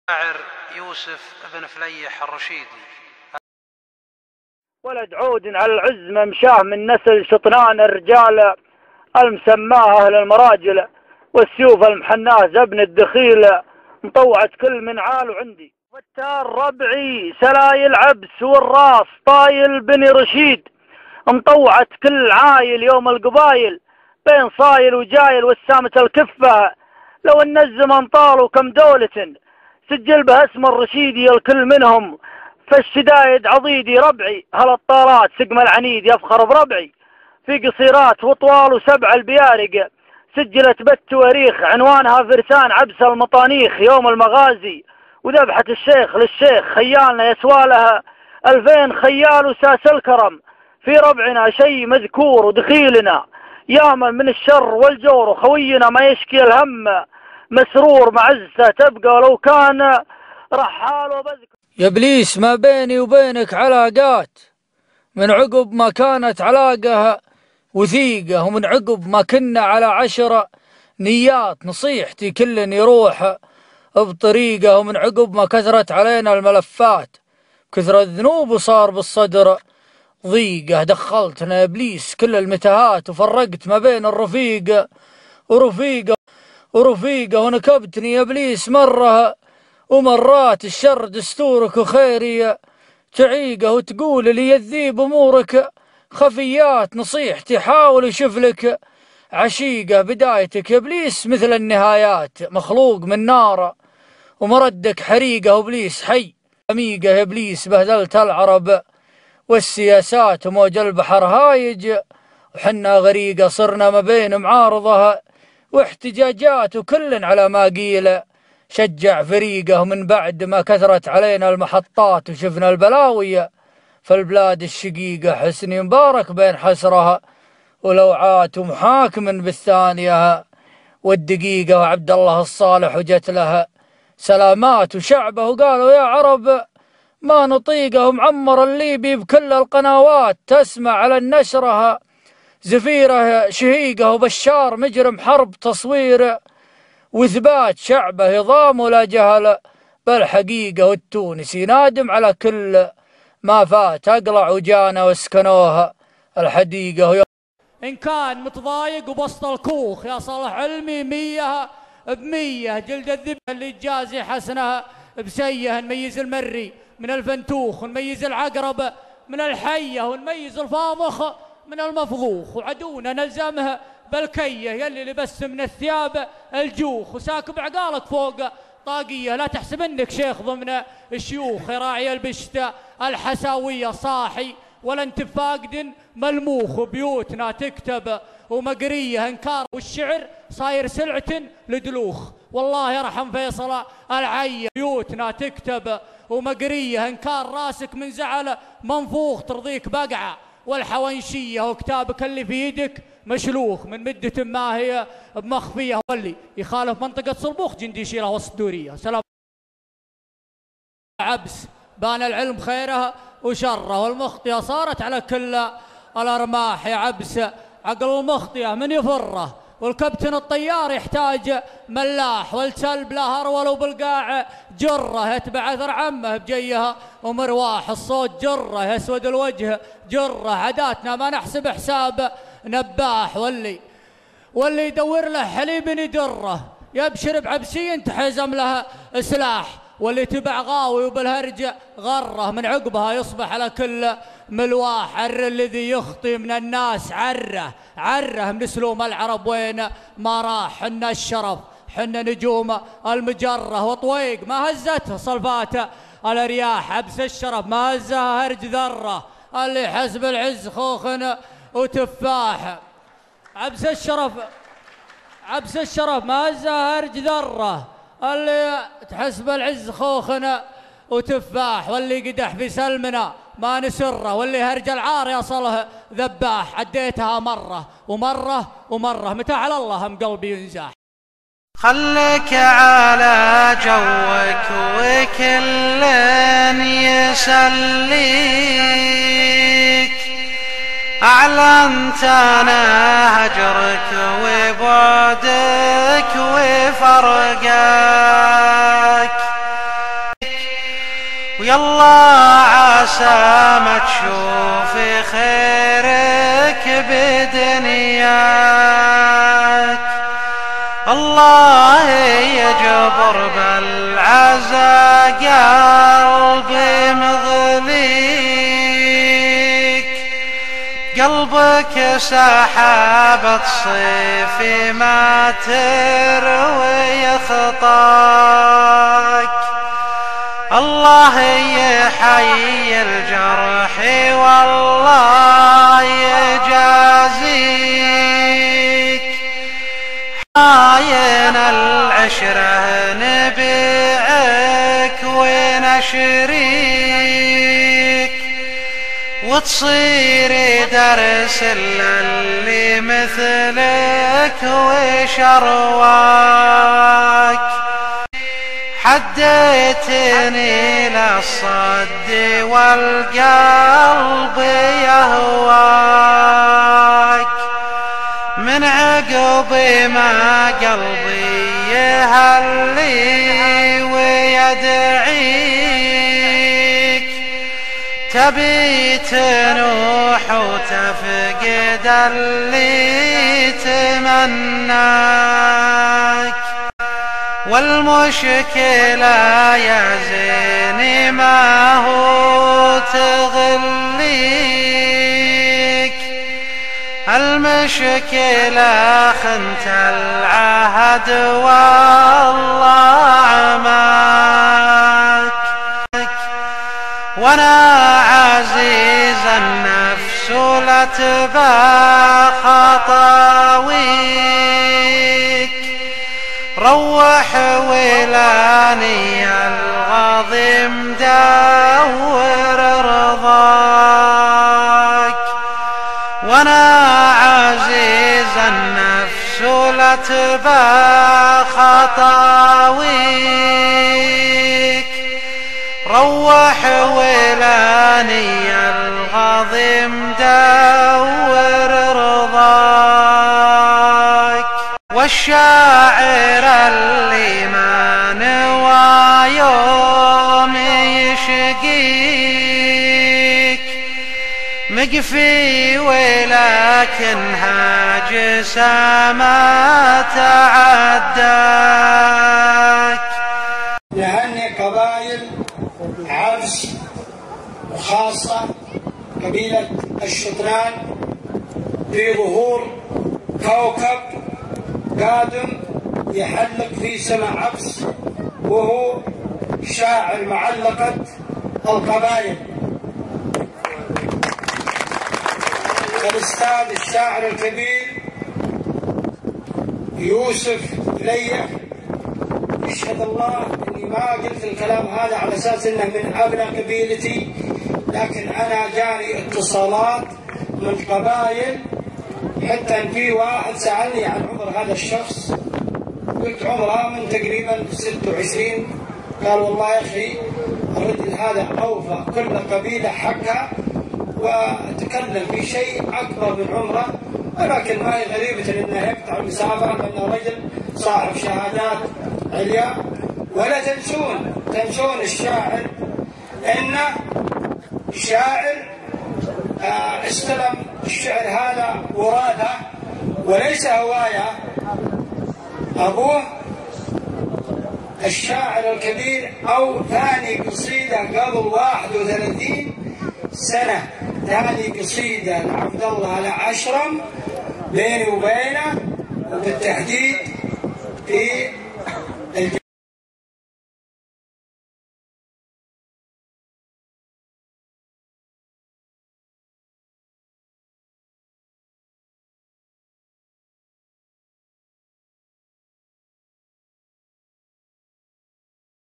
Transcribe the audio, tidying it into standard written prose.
الشاعر يوسف بن فليح الرشيدي. ولد عود على العزمة مشاه من نسل شطنان الرجال المسماه أهل المراجل، والسيوف المحناه زبن الدخيل مطوعت كل من عال عندي. فتار ربعي سلايل عبس والراس طايل بني رشيد، مطوعت كل عايل يوم القبايل بين صايل وجايل وسامة الكفة. لو ان الزمن طال وكم دولة سجل بها اسم الرشيدي الكل منهم، فالشدايد عضيدي ربعي هالطارات سقم العنيد يفخر بربعي. في قصيرات وطوال وسبع البيارق سجلت بالتواريخ عنوانها فرسان عبس المطانيخ يوم المغازي، وذبحة الشيخ للشيخ خيالنا يسوالها 2000 خيال وساس الكرم. في ربعنا شيء مذكور ودخيلنا يامن من الشر والجور، وخوينا ما يشكي الهم مسرور معزته تبقى ولو كان رحال وبذكر. يا ابليس ما بيني وبينك علاقات من عقب ما كانت علاقة وثيقة، ومن عقب ما كنا على 10 نيات. نصيحتي كل يروح بطريقة، ومن عقب ما كثرت علينا الملفات كثر الذنوب وصار بالصدر ضيقة. دخلتنا يا ابليس كل المتاهات وفرقت ما بين الرفيق ورفيقة ونكبتني يا ابليس مرة ومرات. الشر دستورك وخيري تعيقه وتقول لي يذيب امورك خفيات. نصيحتي حاول يشوف لك عشيقة، بدايتك يا ابليس مثل النهايات مخلوق من نار ومردك حريقه. وابليس حي عميقه يا ابليس بهدلت العرب والسياسات وموج البحر هايج، وحنا غريقه صرنا ما بين معارضها واحتجاجات وكل على ما قيل شجع فريقه. ومن بعد ما كثرت علينا المحطات وشفنا البلاوية في البلاد الشقيقة، حسني مبارك بين حسرها ولوعات ومحاكم بالثانية والدقيقة، وعبد الله الصالح وجت لها سلامات وشعبه وقالوا يا عرب ما نطيقه. معمر الليبي بكل القنوات تسمع على النشرها زفيره شهيقه، وبشار مجرم حرب تصوير واثبات شعبه يضام ولا جهل بالحقيقه. والتونسي نادم على كل ما فات اقلع وجانا واسكنوها الحديقه. ان كان متضايق وبسط الكوخ يا صالح علمي 100 ب100 جلد الذبح اللي تجازي حسنها بسيه. نميز المري من الفنتوخ ونميز العقرب من الحيه ونميز الفاضخ من المفضوخ، وعدونا نلزمها بالكيه يلي لبس من الثياب الجوخ وساكب عقالك فوق طاقيه. لا تحسب انك شيخ ضمن الشيوخ يا راعي البشته الحساويه صاحي ولا انت فاقد ملموخ. وبيوتنا تكتب ومقريه انكار والشعر صاير سلعه لدلوخ. والله يرحم فيصل العي بيوتنا تكتب ومقريه انكار راسك من زعل منفوخ ترضيك بقعه والحونشيه، وكتابك اللي في يدك مشلوخ من مدة ما هي بمخفيه. واللي يخالف منطقة صلبوخ جندي يشيلها وسط دورية. سلام عبس بان العلم خيرها وشره، والمخطئة صارت على كل الأرماح يا عبس. عقل المخطئة من يفره، والكابتن الطيار يحتاج ملاح، والكلب لا هرول وبالقاع جره يتبع اثر عمه بجيها ومرواح. الصوت جره يسود الوجه جره، عاداتنا ما نحسب حساب نباح. واللي يدور له حليب يدره يبشر بعبسي تحزم له سلاح، واللي تبع غاوي وبالهرج غره من عقبها يصبح على كل ملواح. عر الذي يخطي من الناس عره من سلوم العرب وين ما راح. حنا الشرف حنا نجوم المجره، وطويق ما هزته صلفات الارياح. عبس الشرف ما هزها هرج ذره، اللي حسب العز خوخن وتفاح. عبس الشرف ما هزها هرج ذره، اللي تحسب العز خوخنا وتفاح. واللي قدح في سلمنا ما نسره، واللي هرج العار يصله ذباح. عديتها مرة متى على الله هم قلبي ينزاح. خليك على جوك وكل يسليك، أعلنت أنا هجرك وبعدك وفرقك. ويلا عسى ما تشوفي خيرك بدنياك، الله يجبر بالعزا قلبي مغليك، قلبك سحابة صيفي ما تروي خطاك، الله يحيي الجرح والله يجازيك، عاين العشرة نبيعك ونشريك، وتصيري درس للي مثلك وشرواك، حديتني للصد والقلب يهواك، من عقب ما قلبي يهلي ويدعيك، تبي تنوح وتفقد اللي تمناك، والمشكلة يا زيني ما هو تغليك، المشكلة خنت العهد والله عماك، وانا عزيز النفس لا تبا خطاويك، روح ولاني الغاضي مدور رضاك، وانا عزيز النفس لا تبا خطاويك، روح ولاني الغاضي مدور رضاك، والشاعر اللي ما نوى يوم يشقيك، مقفي ولكن هاجس ما تعداك، لأن قبائل عبس وخاصة قبيلة الشطران في ظهور كوكب قادم يحلق في سماء عبس، وهو شاعر معلقة القبائل الأستاذ الشاعر الكبير يوسف ليح. يشهد الله اني ما قلت الكلام هذا على اساس انه من ابناء قبيلتي، لكن انا جاني اتصالات من قبائل، حتى ان في واحد سالني عن عمر هذا الشخص، قلت عمره من تقريبا 26، قال والله يا اخي الرجل هذا اوفى كل قبيله حقها، وتكلم في شيء اكبر من عمره، ولكن ما هي غريبه انه يقطع المسافه، لانه رجل صاحب شهادات عليا. ولا تنسون الشاعر انه شاعر استلم الشعر هذا وراثه وليس هوايه. ابوه الشاعر الكبير، او ثاني قصيده قبل 31 سنه، ثاني قصيده لعبد الله العشرم بيني وبينه، وبالتحديد في